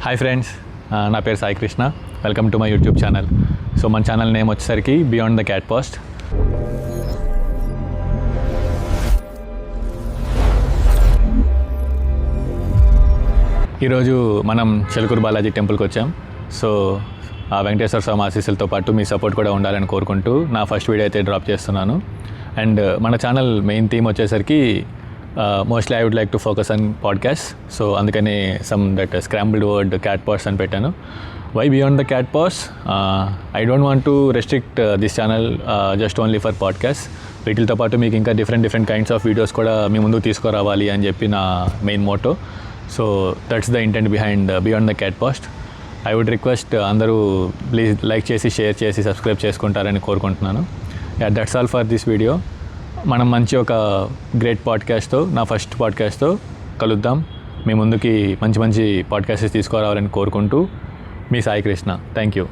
Hi friends, నా పేరు Sai Krishna. Welcome to my YouTube channel. So మన ఛానల్ నేమ్ వచ్చేసరికి బియాండ్ ద క్యాట్ పోస్ట్. ఈరోజు మనం చిలుకూరు బాలాజీ టెంపుల్కి వచ్చాం. సో ఆ వెంకటేశ్వర స్వామి ఆశీస్సులతో పాటు మీ సపోర్ట్ కూడా ఉండాలని కోరుకుంటూ నా ఫస్ట్ వీడియో అయితే డ్రాప్ చేస్తున్నాను. అండ్ మన ఛానల్ మెయిన్ థీమ్ వచ్చేసరికి mostly I would like to focus on podcast. So అందుకని that scrambled word cat pods అని పెట్టాను. Why beyond the cat pods? I don't want to restrict this channel just only for podcast. వీటితో పాటు మీకు ఇంకా different kinds of videos కూడా మీ ముందుకు తీసుకురావాలి అని చెప్పి నా main motto. So that's the intent behind beyond the cat past. I would request అందరూ ప్లీజ్ లైక్ చేసి, షేర్ చేసి, సబ్స్క్రైబ్ చేసుకుంటారని కోరుకుంటున్నాను. That's all for this video. మనం మంచి ఒక గ్రేట్ పాడ్కాస్ట్తో, నా ఫస్ట్ పాడ్కాస్ట్తో కలుద్దాం. మీ ముందుకి మంచి పాడ్కాస్ట్ తీసుకురావాలని కోరుకుంటూ మీ సాయి కృష్ణ. Thank you.